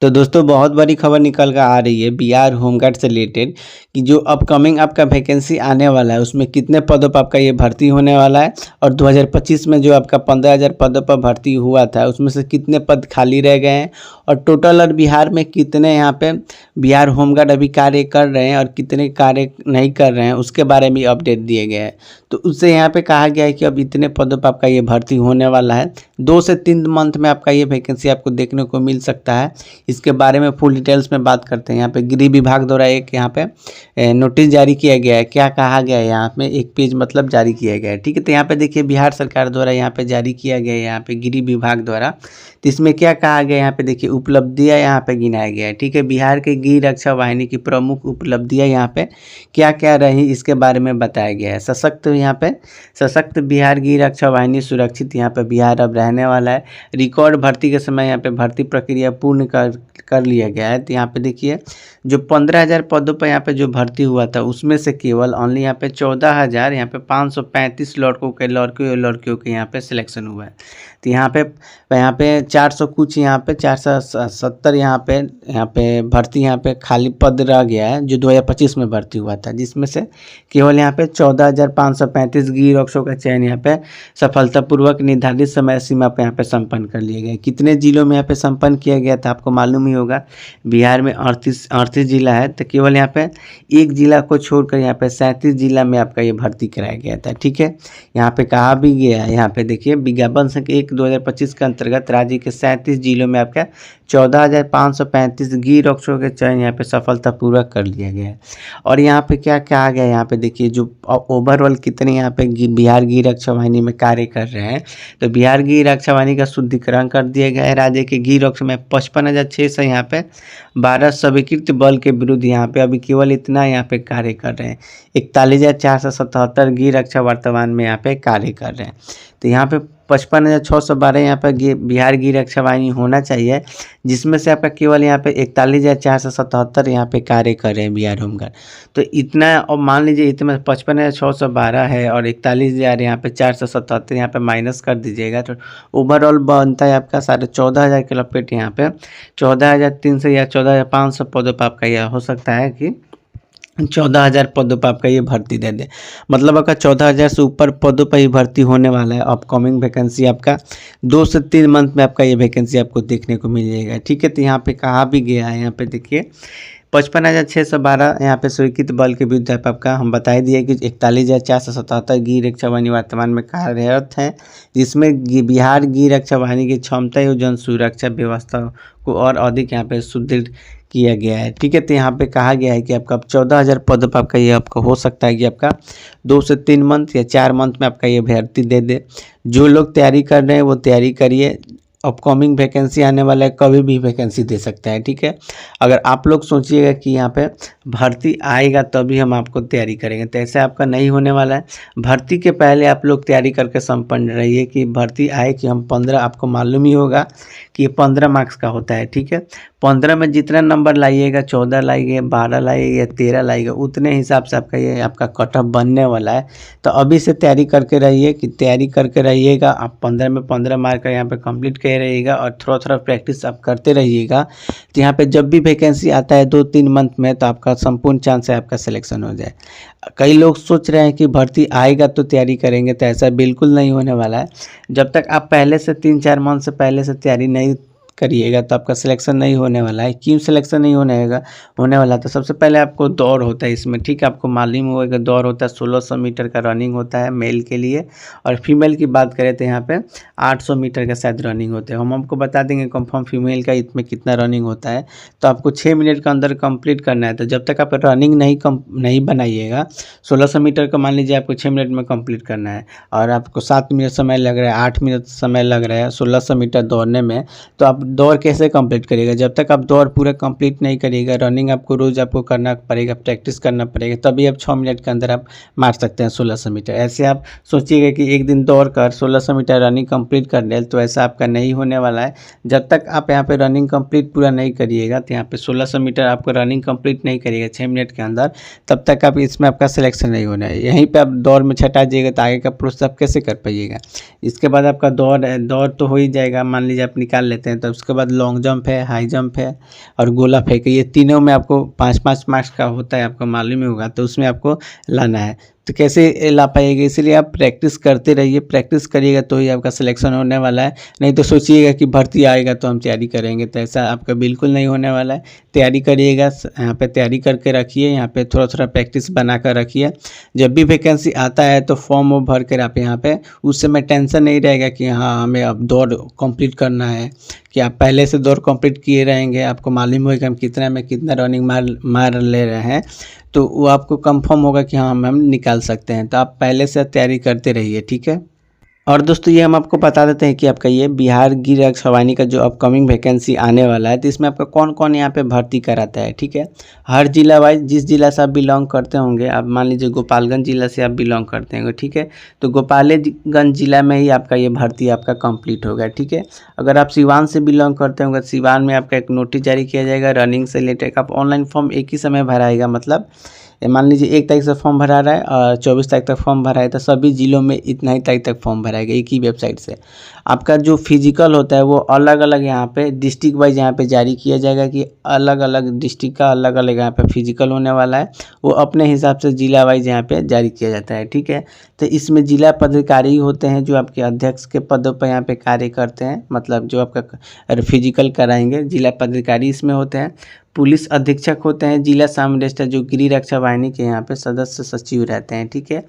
तो दोस्तों बहुत बड़ी खबर निकल कर आ रही है बिहार होमगार्ड से रिलेटेड कि जो अपकमिंग आपका वैकेंसी आने वाला है उसमें कितने पदों पर आपका ये भर्ती होने वाला है और 2025 में जो आपका 15,000 पदों पर भर्ती हुआ था उसमें से कितने पद खाली रह गए हैं और टोटल और बिहार में कितने यहाँ पे बिहार होमगार्ड अभी कार्य कर रहे हैं और कितने कार्य नहीं कर रहे हैं उसके बारे में अपडेट दिए गए हैं। तो उससे यहाँ पे कहा गया है कि अब इतने पदों पर आपका ये भर्ती होने वाला है। 2 से 3 मंथ में आपका ये वैकेंसी आपको देखने को मिल सकता है। इसके बारे में फुल डिटेल्स में बात करते हैं। यहाँ पे गृह विभाग द्वारा एक यहाँ पे नोटिस जारी किया गया है। क्या कहा गया है यहाँ पे, एक पेज मतलब जारी किया गया है। ठीक है, तो यहाँ पे देखिए बिहार सरकार द्वारा यहाँ पे जारी किया गया है, यहाँ पे गृह विभाग द्वारा। तो इसमें क्या कहा गया है, यहाँ पे देखिए उपलब्धियाँ यहाँ पे गिनाया गया है। ठीक है, बिहार के गृह रक्षा वाहिनी की प्रमुख उपलब्धियाँ यहाँ पे क्या क्या रही इसके बारे में बताया गया है। सशक्त यहाँ पे सशक्त बिहार गृह रक्षा वाहिनी सुरक्षित यहाँ पे बिहार अब रहने वाला है। रिकॉर्ड भर्ती के समय यहाँ पे भर्ती प्रक्रिया पूर्ण कर लिया गया है। तो यहाँ पे देखिए जो 15,000 पदों पर यहाँ पे जो भर्ती हुआ था उसमें से केवल ओनली यहाँ पे 14,000 यहाँ पे 535 लड़कियों के यहाँ पे सिलेक्शन हुआ है। तो यहाँ पे 400 कुछ यहाँ पे 470 यहाँ पे भर्ती यहाँ पे खाली पद रह गया है जो 2025 में भर्ती हुआ था, जिसमें से केवल यहाँ पे 14,535 गृह रक्षकों का चयन यहाँ पे सफलतापूर्वक निर्धारित समय सीमा पे यहाँ पे संपन्न कर लिया गया। कितने जिलों में यहाँ पे संपन्न किया गया था आपको मालूम ही होगा, बिहार में 38 जिला है। तो केवल यहाँ पे एक जिला को छोड़कर यहाँ पे 37 जिला में आपका ये भर्ती कराया गया था। ठीक है, यहाँ पे कहा भी गया है, यहाँ पे देखिए विज्ञापन संख्या 1/2025 के अंतर्गत राज्य के 37 जिलों में आपका 14,535 गृह रक्षकों के चयन यहाँ पे सफलतापूर्वक कर लिया गया है। और यहाँ पे क्या कहा गया है, यहाँ पे देखिए जो ओवरऑल कितने यहाँ पे बिहार गृह रक्षा वाहिनी में कार्य कर रहे हैं। तो बिहार गृह रक्षा वाहिनी का शुद्धिकरण कर दिया गया है। राज्य के गृह रक्षा में 55,600 यहाँ पे 12 स्वीकृत बल के विरुद्ध यहाँ पे अभी केवल इतना यहाँ पे कार्य कर रहे हैं। 41,477 गृह रक्षा वर्तमान में यहाँ पे कार्य कर रहे हैं। तो यहाँ पे 55,612 यहाँ पे बिहार गृह रक्षा वाहिनी होना चाहिए, जिसमें से आपका केवल यहाँ पे 41,477 यहाँ पे कार्य कर रहे हैं बिहार होमगार्ड। तो इतना, और मान लीजिए इतना 55,612 है और 41,000 यहाँ पे 477 यहाँ पे माइनस कर दीजिएगा तो ओवरऑल बनता है आपका 14,500 के लपेट यहाँ पे 14,300 या 14,500 पदों पर आपका यह हो सकता है कि 14,000 पदों पर आपका ये भर्ती दे दे। मतलब आपका 14,000 से ऊपर पदों पर ही भर्ती होने वाला है। अपकमिंग वैकेंसी आपका 2 से 3 मंथ में आपका ये वैकेंसी आपको देखने को मिल जाएगा। ठीक है, तो यहाँ पे कहा भी गया है, यहाँ पे देखिए 55,612 यहाँ पे स्वीकृत बल के विरुद्ध आपका हम बता दिए कि 41,477 गृह रक्षा वाहिनी वर्तमान में कार्यरत है, जिसमें बिहार गृह रक्षा वाहिनी की क्षमता और जन सुरक्षा व्यवस्था को और अधिक यहाँ पे सुदृढ़ किया गया है। ठीक है, तो यहाँ पे कहा गया है कि आपका 14,000 पदों पर आपका ये आपका हो सकता है कि आपका 2 से 3 मंथ या 4 मंथ में आपका ये भर्ती दे दे। जो लोग तैयारी कर रहे हैं वो तैयारी करिए। अपकमिंग वैकेंसी आने वाला है, कभी भी वैकेंसी दे सकता है। ठीक है, अगर आप लोग सोचिएगा कि यहाँ पे भर्ती आएगा तभी हम आपको तैयारी करेंगे, तो ऐसे आपका नहीं होने वाला है। भर्ती के पहले आप लोग तैयारी करके संपन्न रहिए कि भर्ती आए कि हम 15, आपको मालूम ही होगा कि 15 मार्क्स का होता है। ठीक है, 15 में जितना नंबर लाइएगा, 14 लाइए, 12 लाइए या 13 लाइएगा, उतने हिसाब से आपका ये आपका कट ऑफ बनने वाला है। तो अभी से तैयारी करके रहिए कि तैयारी करके रहिएगा। आप 15 में 15 मार्क का यहाँ पे कंप्लीट कर रहिएगा और थोड़ा प्रैक्टिस आप करते रहिएगा। तो यहाँ पे जब भी वैकेंसी आता है 2-3 मंथ में तो आपका संपूर्ण चांस है आपका सिलेक्शन हो जाए। कई लोग सोच रहे हैं कि भर्ती आएगा तो तैयारी करेंगे, तो ऐसा बिल्कुल नहीं होने वाला है। जब तक आप पहले से 3-4 मंथ से पहले से तैयारी नहीं करिएगा तो आपका सिलेक्शन नहीं होने वाला है। क्यों सिलेक्शन नहीं होने वाला? तो सबसे पहले आपको दौड़ होता है इसमें। ठीक है, आपको मालूम होगा कि दौड़ होता है 1600 मीटर का रनिंग होता है मेल के लिए, और फीमेल की बात करें तो यहाँ पे 800 मीटर का शायद रनिंग होता है। हम आपको बता देंगे कंफर्म फीमेल का इसमें कितना रनिंग होता है। तो आपको 6 मिनट के अंदर कंप्लीट करना है। तो जब तक आप रनिंग नहीं बनाइएगा, 1600 मीटर का मान लीजिए आपको 6 मिनट में कंप्लीट करना है और आपको 7 मिनट समय लग रहा है, 8 मिनट समय लग रहा है 1600 मीटर दौड़ने में, तो आप दौड़ कैसे कंप्लीट करिएगा? जब तक आप दौड़ पूरा कंप्लीट नहीं करिएगा, रनिंग आपको रोज़ आपको करना पड़ेगा, प्रैक्टिस करना पड़ेगा, तभी आप 6 मिनट के अंदर आप मार सकते हैं 1600 मीटर। ऐसे आप सोचिएगा कि एक दिन दौड़ कर 1600 मीटर रनिंग कंप्लीट कर ले, तो ऐसा आपका नहीं होने वाला है। जब तक आप यहाँ पे रनिंग कंप्लीट पूरा नहीं करिएगा, तो यहाँ पे 1600 मीटर आपको रनिंग कंप्लीट नहीं करिएगा 6 मिनट के अंदर, तब तक आप इसमें आपका सिलेक्शन नहीं होना है। यहीं पर आप दौड़ में छटा जाइएगा तो आगे का प्रोसेस आप कैसे कर पाइएगा? इसके बाद आपका दौड़ तो हो ही जाएगा, मान लीजिए आप निकाल लेते हैं, तो उसके बाद लॉन्ग जंप है, हाई जंप है और गोला फेंक है। ये तीनों में आपको 5-5 मार्क्स का होता है, आपको मालूम ही होगा। तो उसमें आपको लाना है, तो कैसे ला पाइएगा, इसलिए आप प्रैक्टिस करते रहिए। प्रैक्टिस करिएगा तो ही आपका सिलेक्शन होने वाला है। नहीं तो सोचिएगा कि भर्ती आएगा तो हम तैयारी करेंगे, तो ऐसा आपका बिल्कुल नहीं होने वाला है। तैयारी करिएगा, यहाँ पे तैयारी करके रखिए, यहाँ पे थोड़ा थोड़ा प्रैक्टिस बना कर रखिए। जब भी वैकेंसी आता है तो फॉर्म वो भर कर आप यहाँ पे, उस समय टेंशन नहीं रहेगा कि हाँ हमें अब दौड़ कंप्लीट करना है, कि आप पहले से दौड़ कंप्लीट किए रहेंगे। आपको मालूम होगा कि हम कितना में कितना रनिंग मार ले रहे हैं, तो वो आपको कंफर्म होगा कि हाँ हम निकाल सकते हैं। तो आप पहले से तैयारी करते रहिए, ठीक है। और दोस्तों ये हम आपको बता देते हैं कि आपका ये बिहार गृह रक्षा वाहिनी का जो अपकमिंग वैकेंसी आने वाला है, तो इसमें आपका कौन कौन यहाँ पे भर्ती कराता है, ठीक है। हर जिला वाइज, जिस जिला से आप बिलोंग करते होंगे, आप मान लीजिए गोपालगंज जिला से आप बिलोंग करते होंगे, ठीक है, तो गोपालगंज जिला में ही आपका ये भर्ती आपका कंप्लीट होगा, ठीक है। अगर आप सिवान से बिलोंग करते होंगे, सिवान में आपका एक नोटिस जारी किया जाएगा रनिंग से रिलेटेड। आप ऑनलाइन फॉर्म एक ही समय भराएगा, मतलब मान लीजिए 1 तारीख से फॉर्म भरा रहा है और 24 तारीख तक फॉर्म भरा है, तो सभी जिलों में इतना ही तारीख तक फॉर्म भराएगा एक ही वेबसाइट से। आपका जो फिजिकल होता है वो अलग अलग यहाँ पे डिस्ट्रिक्ट वाइज यहाँ पे जारी किया जाएगा, कि अलग अलग डिस्ट्रिक्ट का अलग अलग यहाँ पे फिजिकल होने वाला है। वो अपने हिसाब से जिला वाइज यहाँ पे जारी किया जाता है, ठीक है। तो इसमें जिला पदाधिकारी होते हैं जो आपके अध्यक्ष के पदों पर यहाँ पे कार्य करते हैं, मतलब जो आपका फिजिकल कराएंगे जिला पदाधिकारी इसमें होते हैं। पुलिस अधीक्षक होते हैं, जिला सामरिस्ट जो गृह रक्षा वाहिनी के यहाँ पे सदस्य सचिव रहते हैं, ठीक है।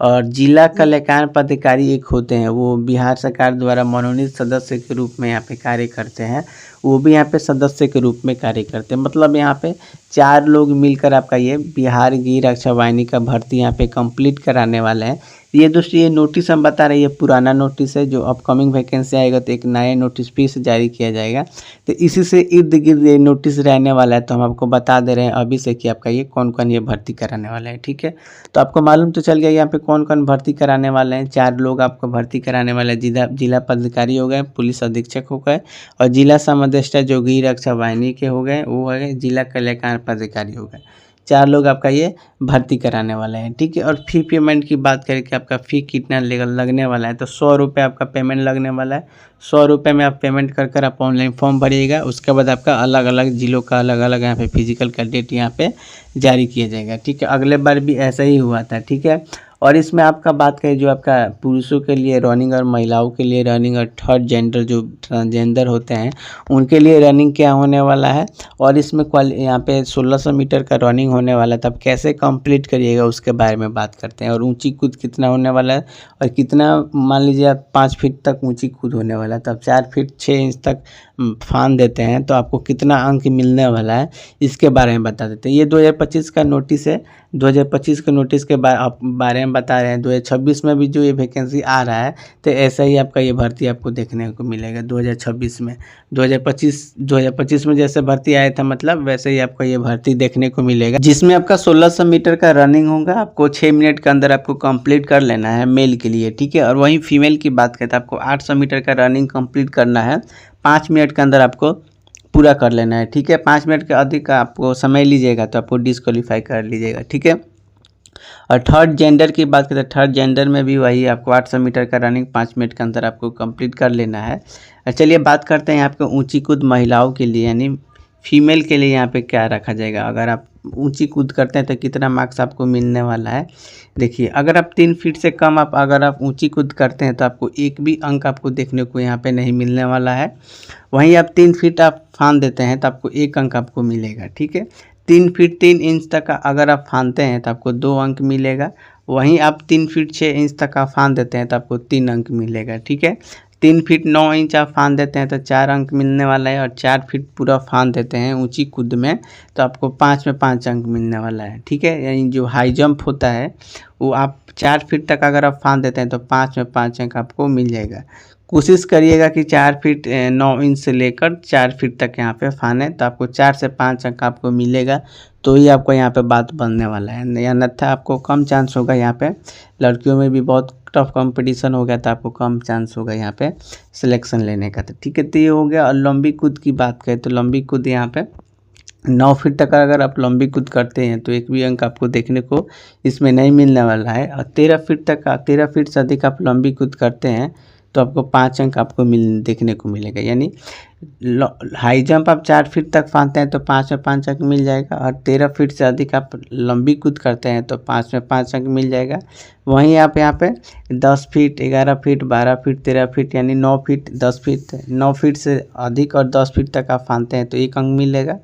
और जिला कल्याण पदाधिकारी एक होते हैं, वो बिहार सरकार द्वारा मनोनीत सदस्य के रूप में यहाँ पे कार्य करते हैं, वो भी यहाँ पे सदस्य के रूप में कार्य करते हैं। मतलब यहाँ पे 4 लोग मिलकर आपका ये बिहार गृह रक्षा वाहिनी का भर्ती यहाँ पे कंप्लीट कराने वाले हैं। ये दोस्तों ये नोटिस हम बता रहे हैं, ये पुराना नोटिस है। जो अपकमिंग वैकेंसी आएगा तो एक नया नोटिस फिर से जारी किया जाएगा, तो इसी से इर्द गिर्द ये नोटिस रहने वाला है। तो हम आपको बता दे रहे हैं अभी से कि आपका ये कौन कौन ये भर्ती कराने वाला है, ठीक है। तो आपको मालूम तो चल गया यहाँ पे कौन कौन भर्ती कराने वाले हैं। 4 लोग आपको भर्ती कराने वाले हैं, जिला पदाधिकारी हो गए, पुलिस अधीक्षक हो गए, और जिला समादेष्टा जो गृह रक्षा वाहिनी के हो गए वो हो गए, जिला कल्याण पदाधिकारी हो गए। 4 लोग आपका ये भर्ती कराने वाले हैं, ठीक है। और फी पेमेंट की बात करें कि आपका फ़ी कितना लगने वाला है, तो 100 रुपये आपका पेमेंट लगने वाला है। 100 रुपये में आप पेमेंट कर आप ऑनलाइन फॉर्म भरिएगा। उसके बाद आपका अलग अलग जिलों का अलग अलग यहाँ पे फिजिकल का डेट यहाँ पे जारी किया जाएगा, ठीक है। अगले बार भी ऐसा ही हुआ था, ठीक है। और इसमें आपका बात करें जो आपका पुरुषों के लिए रनिंग और महिलाओं के लिए रनिंग, और थर्ड जेंडर जो ट्रांसजेंडर होते हैं उनके लिए रनिंग क्या होने वाला है। और इसमें यहाँ पे 1600 मीटर का रनिंग होने वाला है, तब कैसे कंप्लीट करिएगा उसके बारे में बात करते हैं। और ऊंची कूद कितना होने वाला है, और कितना मान लीजिए आप 5 फीट तक ऊंची कूद होने वाला है, तब 4 फीट 6 इंच तक फान देते हैं तो आपको कितना अंक मिलने वाला है, इसके बारे में बता देते हैं। ये 2025 का नोटिस है, 2025 के नोटिस के बारे में बता रहे हैं। 2026 में भी जो ये वैकेंसी आ रहा है, तो ऐसा ही आपका ये भर्ती आपको देखने को मिलेगा 2026 में। 2025 में जैसे भर्ती आया था, मतलब वैसे ही आपको ये भर्ती देखने को मिलेगा, जिसमें आपका 1600 मीटर का रनिंग होगा। आपको 6 मिनट के अंदर आपको कंप्लीट कर लेना है मेल के लिए, ठीक है। और वहीं फीमेल की बात करें तो आपको 800 मीटर का रनिंग कंप्लीट करना है, 5 मिनट के अंदर आपको पूरा कर लेना है, ठीक है। 5 मिनट के अधिक आपको समय लीजिएगा तो आपको डिस्क्वालीफाई कर लीजिएगा, ठीक है। और थर्ड जेंडर की बात करें तो थर्ड जेंडर में भी वही आपको 800 मीटर का रनिंग 5 मिनट के अंदर आपको कंप्लीट कर लेना है। चलिए बात करते हैं आपको ऊंची कूद महिलाओं के लिए, यानी फीमेल के लिए यहाँ पे क्या रखा जाएगा। अगर आप ऊंची कूद करते हैं तो कितना मार्क्स आपको मिलने वाला है। देखिए, अगर आप 3 फीट से कम अगर आप ऊंची कूद करते हैं तो आपको एक भी अंक आपको देखने को यहाँ पे नहीं मिलने वाला है। वहीं आप 3 फीट आप फान देते हैं तो आपको 1 अंक आपको मिलेगा, ठीक है। 3 फीट 3 इंच तक अगर आप फानते हैं तो आपको 2 अंक मिलेगा। वहीं आप 3 फीट 6 इंच तक आप फान देते हैं तो आपको 3 अंक मिलेगा, ठीक है। 3 फीट 9 इंच आप फान देते हैं तो 4 अंक मिलने वाला है। और 4 फीट पूरा फान देते हैं ऊंची कूद में तो आपको 5 में 5 अंक मिलने वाला है, ठीक है। यानी जो हाई जंप होता है वो आप 4 फीट तक अगर आप फान देते हैं तो 5 में 5 अंक आपको मिल जाएगा। कोशिश करिएगा कि 4 फीट 9 इंच से लेकर 4 फीट तक यहाँ पे फाने, तो आपको 4 से 5 अंक आपको मिलेगा, तो ही आपको यहाँ पे बात बनने वाला है। या अन्यथा आपको कम चांस होगा। यहाँ पे लड़कियों में भी बहुत टफ कंपटीशन हो गया, तो आपको कम चांस होगा यहाँ पे सिलेक्शन लेने का, तो ठीक है। तो ये हो गया। और लंबी कूद की बात करें तो लंबी कूद यहाँ पे 9 फीट तक अगर आप लंबी कूद करते हैं तो एक भी अंक आपको देखने को इसमें नहीं मिलने वाला है। और 13 फीट से अधिक आप लंबी कूद करते हैं तो आपको 5 अंक आपको देखने को मिलेगा। यानी हाई जंप आप 4 फीट तक फांदते हैं तो 5 में 5 अंक मिल जाएगा, और 13 फीट से अधिक आप लंबी कूद करते हैं तो 5 में 5 अंक मिल जाएगा। वहीं आप यहाँ पे 10 फीट, 11 फीट, 12 फीट, 13 फीट यानी 9 फीट, 10 फीट, 9 फीट से अधिक और 10 फीट तक आप फांदते हैं तो 1 अंक मिलेगा,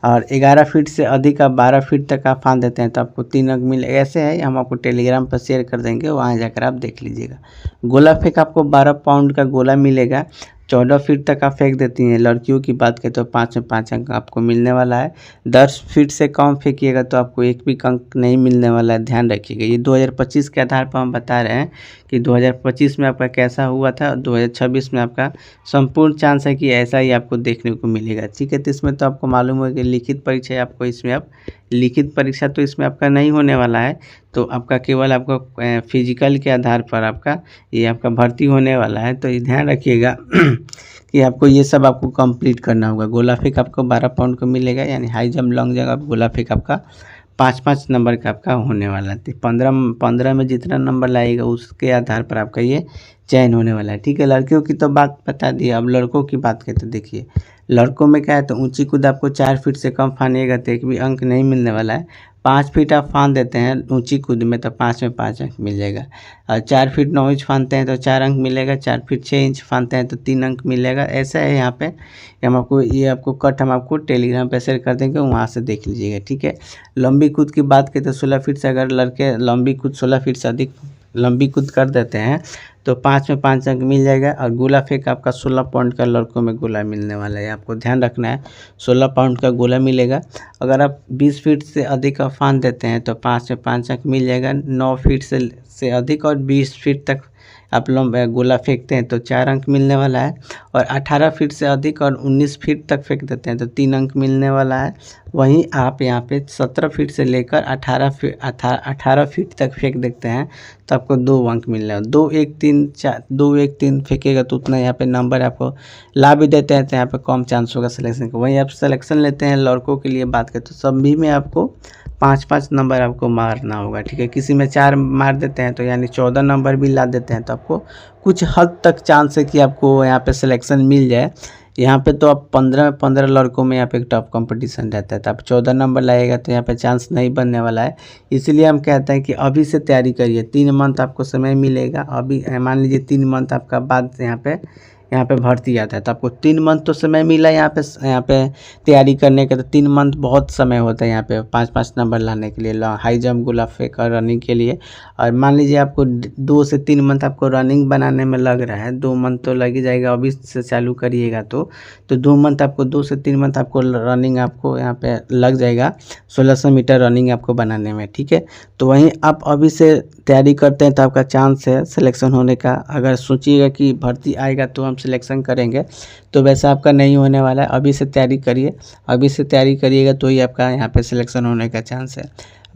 और 11 फीट से अधिक आप 12 फीट तक आप फांद देते हैं तो आपको 3 अंक मिलेगा। ऐसे है, हम आपको टेलीग्राम पर शेयर कर देंगे, वहाँ जाकर आप देख लीजिएगा। गोला फेंक आपको 12 पाउंड का गोला मिलेगा। 14 फीट तक आप फेंक देती हैं, लड़कियों की बात करें तो 5 में 5 अंक आपको मिलने वाला है। 10 फीट से कम फेंकिएगा तो आपको 1 भी अंक नहीं मिलने वाला है, ध्यान रखिएगा। ये 2025 के आधार पर हम बता रहे हैं कि 2025 में आपका कैसा हुआ था, 2026 में आपका संपूर्ण चांस है कि ऐसा ही आपको देखने को मिलेगा। ठीक है, तो इसमें तो आपको मालूम है कि लिखित परीक्षा आपको इसमें आप लिखित परीक्षा तो इसमें आपका नहीं होने वाला है, तो आपका केवल आपका फिजिकल के आधार पर आपका ये आपका भर्ती होने वाला है। तो ये ध्यान रखिएगा कि आपको ये सब आपको कंप्लीट करना होगा। गोला फेंक आपको 12 पाउंड को मिलेगा, यानी हाई जंप, लॉन्ग जंप, गोला फेंक आपका 5-5 नंबर का आपका होने वाला है। 15 में जितना नंबर लाएगा उसके आधार पर आपका ये चयन होने वाला है। ठीक है, लड़कियों की तो बात बता दी, अब लड़कों की बात करें तो देखिए लड़कों में क्या है, तो ऊंची कूद आपको 4 फीट से कम फानिएगा तो 1 भी अंक नहीं मिलने वाला है। 5 फीट आप फान देते हैं ऊंची कूद में तो 5 में 5 अंक मिल जाएगा, और 4 फीट 9 इंच फानते हैं तो 4 अंक मिलेगा, 4 फीट 6 इंच फानते हैं तो 3 अंक मिलेगा। ऐसा है यहाँ पे, हम आपको हम आपको टेलीग्राम पे शेयर कर देंगे, वहाँ से देख लीजिएगा। ठीक है, लंबी कूद की बात करें तो 16 फीट से अगर लड़के लंबी कूद 16 फीट से अधिक लंबी कूद कर देते हैं तो 5 में 5 अंक मिल जाएगा, और गोला फेंक आपका 16 पाउंड का लड़कों में गोला मिलने वाला है, आपको ध्यान रखना है। 16 पाउंड का गोला मिलेगा। अगर आप 20 फीट से अधिक आप फान देते हैं तो 5 में 5 अंक मिल जाएगा। 9 फीट से अधिक और 20 फीट तक आप लंबा गोला फेंकते हैं तो 4 अंक मिलने वाला है, और 18 फीट से अधिक और 19 फीट तक फेंक देते हैं तो 3 अंक मिलने वाला है। वहीं आप यहाँ पे 17 फीट से लेकर 18 फीट तक फेंक देते हैं तो आपको 2 अंक मिलने वाला है। 2 1 3 4 2 1 3 फेंकेगा तो उतना यहाँ पे नंबर आपको ला भी देते हैं, तो यहाँ पे कम चांस होगा सिलेक्शन का। वहीं आप सिलेक्शन लेते हैं लड़कों के लिए बात करें तो सभी में आपको 5-5 नंबर आपको मारना होगा। ठीक है, किसी में 4 मार देते हैं तो यानी 14 नंबर भी ला देते हैं तो आपको कुछ हद तक चांस है कि आपको यहाँ पे सिलेक्शन मिल जाए। यहाँ पे तो आप 15 लड़कों में यहाँ पे एक टफ कंपटीशन रहता है, तो आप 14 नंबर लाएगा तो यहाँ पे चांस नहीं बनने वाला है। इसलिए हम कहते हैं कि अभी से तैयारी करिए, 3 मंथ आपको समय मिलेगा। अभी मान लीजिए 3 मंथ आपका बाद यहाँ पे भर्ती आता है तो आपको 3 मंथ तो समय मिला यहाँ पे तैयारी करने का, तो 3 मंथ बहुत समय होता है यहाँ पे 5-5 नंबर लाने के लिए, हाई जंप, गोला फेंक और रनिंग के लिए। और मान लीजिए आपको 2 से 3 मंथ आपको रनिंग बनाने में लग रहा है, 2 मंथ तो लग ही जाएगा, अभी से चालू करिएगा तो 2 मंथ आपको 2 से 3 मंथ आपको रनिंग आपको यहाँ पे लग जाएगा, 1600 मीटर रनिंग आपको बनाने में। ठीक है, तो वहीं आप अभी से तैयारी करते हैं तो आपका चांस है सिलेक्शन होने का। अगर सोचिएगा कि भर्ती आएगा तो हम सिलेक्शन करेंगे, तो वैसा आपका नहीं होने वाला है। अभी से तैयारी करिए, अभी से तैयारी करिएगा तो ही आपका यहाँ पे सिलेक्शन होने का चांस है।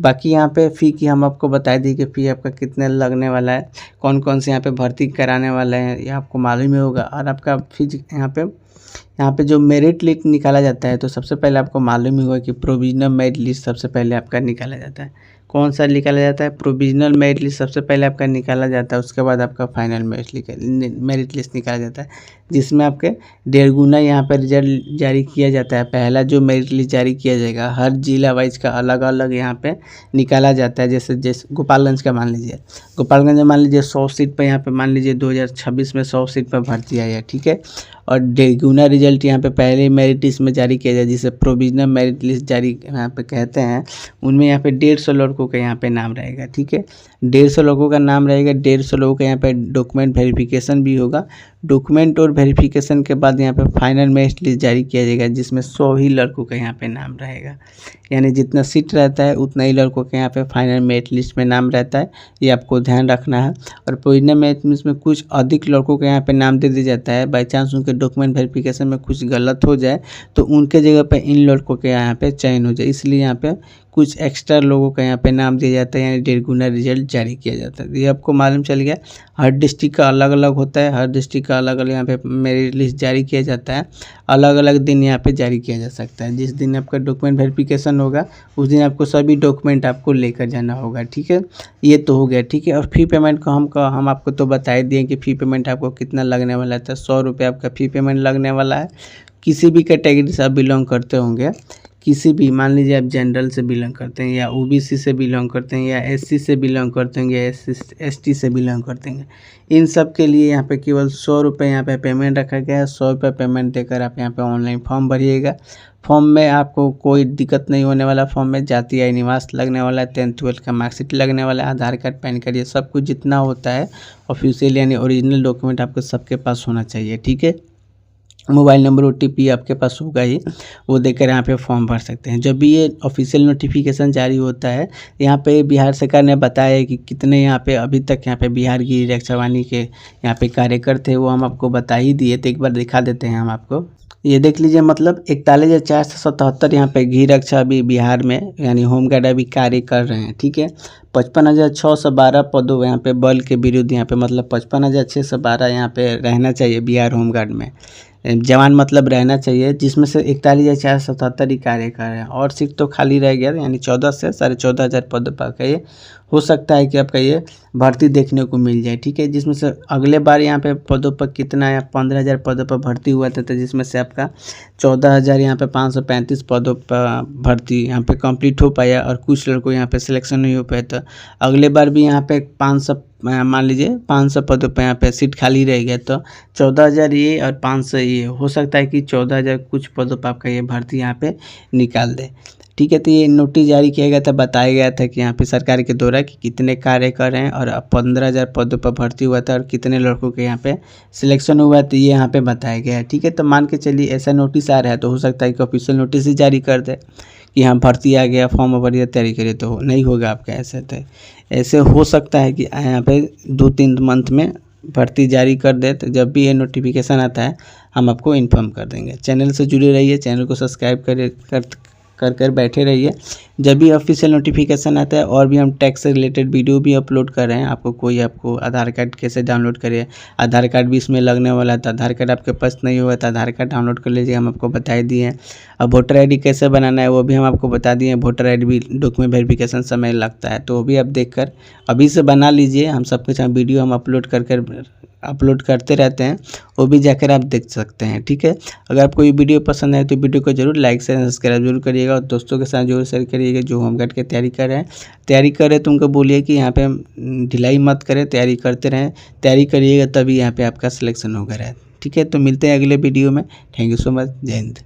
बाकी यहाँ पे फ़ी की हम आपको बता दी कि फ़ी आपका कितने लगने वाला है, कौन कौन से यहाँ पे भर्ती कराने वाले हैं, ये आपको मालूम ही होगा। और आपका फीस यहाँ पे जो मेरिट लिस्ट निकाला जाता है तो सबसे पहले आपको मालूम ही होगा कि प्रोविजनल मेरिट लिस्ट सबसे पहले आपका निकाला जाता है। कौन सा निकाला जाता है? प्रोविजनल मेरिट लिस्ट सबसे पहले आपका निकाला जाता है, उसके बाद आपका फाइनल मेरिट लिस्ट निकाला जाता है, जिसमें आपके 1.5 गुना यहाँ पर रिजल्ट जारी किया जाता है। पहला जो मेरिट लिस्ट जारी किया जाएगा हर जिला वाइज का अलग अलग यहाँ पे निकाला जाता है। जैसे गोपालगंज का मान लीजिए 100 सीट पर यहाँ पे मान लीजिए 2026 में 100 सीट पर भर्ती आई है। ठीक है, और 1.5 गुना रिजल्ट यहाँ पे पहले मेरिट लिस्ट में जारी किया जाए, जिसे प्रोविजनल मेरिट लिस्ट जारी यहाँ पे कहते हैं। उनमें यहाँ पे 150 लड़कों का यहाँ पे नाम रहेगा। ठीक है, 150 लोगों का नाम रहेगा, 150 लोगों का यहाँ पे डॉक्यूमेंट वेरिफिकेशन भी होगा। डॉक्यूमेंट और वेरिफिकेशन के बाद यहाँ पे फाइनल मेरिट लिस्ट जारी किया जाएगा, जिसमें 100 ही लड़कों का यहाँ पे नाम रहेगा। यानी जितना सीट रहता है उतना ही लड़कों के यहाँ पे फाइनल मेरिट लिस्ट में नाम रहता है, ये आपको ध्यान रखना है। और प्रोविजनल मेरिट लिस्ट में कुछ अधिक लड़कों के यहाँ पे नाम दे दिया जाता है, बाई चांस उनके डॉक्यूमेंट वेरिफिकेशन में कुछ गलत हो जाए तो उनके जगह पे इन लड़कों के यहाँ पे चयन हो जाए, इसलिए यहाँ पे कुछ एक्स्ट्रा लोगों का यहाँ पे नाम दिया जाता है, यानी 1.5 गुना रिजल्ट जारी किया जाता है। ये आपको मालूम चल गया। हर डिस्ट्रिक्ट का अलग अलग होता है, हर डिस्ट्रिक्ट का अलग अलग यहाँ पे मेरिट लिस्ट जारी किया जाता है। अलग अलग दिन यहाँ पे जारी किया जा सकता है। जिस दिन आपका डॉक्यूमेंट वेरिफिकेशन होगा उस दिन आपको सभी डॉक्यूमेंट आपको लेकर जाना होगा, ठीक है। ये तो हो गया, ठीक है। और फ़ी पेमेंट को हम आपको तो बता ही दिए कि फ़ी पेमेंट आपको कितना लगने वाला है। तो 100 रुपये आपका फ़ी पेमेंट लगने वाला है। किसी भी कैटेगरी से आप बिलोंग करते होंगे, किसी भी, मान लीजिए आप जनरल से बिलोंग करते हैं या ओबीसी से बिलोंग करते हैं या एससी से बिलोंग करते हैं या एसटी से बिलोंग करते हैं, इन सब के लिए यहाँ पे केवल 100 रुपये यहाँ पे पेमेंट रखा गया है। 100 रुपये पेमेंट देकर आप यहाँ पे ऑनलाइन फॉर्म भरिएगा। फॉर्म में आपको कोई दिक्कत नहीं होने वाला। फॉर्म में जाति या निवास लगने वाला है, 10th 12th का मार्कशीट लगने वाला है, आधार कार्ड, पैन कार्ड, ये सब कुछ जितना होता है ऑफिशियल यानी ओरिजिनल डॉक्यूमेंट आपको सबके पास होना चाहिए, ठीक है। मोबाइल नंबर OTP आपके पास होगा ही, वो देकर यहाँ पे फॉर्म भर सकते हैं। जब भी ये ऑफिशियल नोटिफिकेशन जारी होता है, यहाँ पे बिहार सरकार ने बताया है कि कितने यहाँ पे अभी तक यहाँ पे बिहार की रक्षावाणी के यहाँ पे कार्यकर्ता थे, वो हम आपको बता ही दिए। तो एक बार दिखा देते हैं हम आपको। ये देख लीजिए, मतलब 41,477 यहाँ पे गृह रक्षा अभी बिहार में यानी होमगार्ड अभी कार्य कर रहे हैं, ठीक है। 55,612 पदों यहाँ पे बल के विरुद्ध यहाँ पे मतलब 55,612 यहाँ पे रहना चाहिए बिहार होमगार्ड में जवान मतलब रहना चाहिए, जिसमें से 41,477 ही कार्य कर रहे हैं और सीट तो खाली रह गया, यानी 14 से 14,500 पद पर ये हो सकता है कि आपका ये भर्ती देखने को मिल जाए, ठीक है। जिसमें से अगले बार यहाँ पे पदों पर कितना है, 15,000 पदों पर भर्ती हुआ था, जिसमें से आपका 14,000 यहाँ पे 535 पदों पर भर्ती यहाँ पे कंप्लीट हो पाया और कुछ लड़कों यहाँ पे सिलेक्शन नहीं हो पाया। तो अगले बार भी यहाँ पे 500, मान लीजिए 500 पदों पर यहाँ पे सीट खाली रह गया, तो 14,000 ये और 500 ये हो सकता है कि 14,000 कुछ पदों पर आपका ये भर्ती यहाँ पे निकाल दे, ठीक है। तो ये नोटिस जारी किया गया था, बताया गया था कि यहाँ पे सरकार के द्वारा कि कितने कार्य कर रहे हैं और 15,000 पदों पर भर्ती हुआ था और कितने लड़कों के यहाँ पे सिलेक्शन हुआ, तो ये यहाँ पे बताया गया है, ठीक है। तो मान के चलिए ऐसा नोटिस आ रहा है तो हो सकता है कि ऑफिशियल नोटिस ही जारी कर दे कि हाँ भर्ती आ गया, फॉर्म भरिए, तैयारी करिए, तो नहीं होगा आपका ऐसे। तो ऐसे हो सकता है कि यहाँ पे 2-3 मंथ में भर्ती जारी कर दे। तो जब भी ये नोटिफिकेशन आता है हम आपको इन्फॉर्म कर देंगे। चैनल से जुड़े रहिए, चैनल को सब्सक्राइब कर बैठे रहिए। जब भी ऑफिशियल नोटिफिकेशन आता है और भी हम टैक्स से रिलेटेड वीडियो भी अपलोड कर रहे हैं। आपको आधार कार्ड कैसे डाउनलोड करिए, आधार कार्ड भी इसमें लगने वाला है, तो आधार कार्ड आपके पास नहीं हुआ तो आधार कार्ड डाउनलोड कर लीजिए, हम आपको बता दिए हैं। अब वोटर ID कैसे बनाना है वो भी हम आपको बता दिए हैं। वोटर ID भी डॉक्यूमेंट वेरिफिकेशन समय लगता है, तो वो भी आप देखकर अभी से बना लीजिए। हम सब कुछ वीडियो हम अपलोड करते रहते हैं, वो भी जाकर आप देख सकते हैं, ठीक है। अगर आपको ये वीडियो पसंद आए तो वीडियो को जरूर लाइक शेयर सब्सक्राइब जरूर करिएगा और दोस्तों के साथ जरूर शेयर करिएगा जो होमगार्ड की तैयारी कर रहे हैं। तो उनको बोलिए कि यहाँ पे ढिलाई मत करें, तैयारी करते रहें, तैयारी करिएगा तभी यहाँ पे आपका सिलेक्शन होगा, ठीक है। तो मिलते हैं अगले वीडियो में। थैंक यू सो मच, जय हिंद।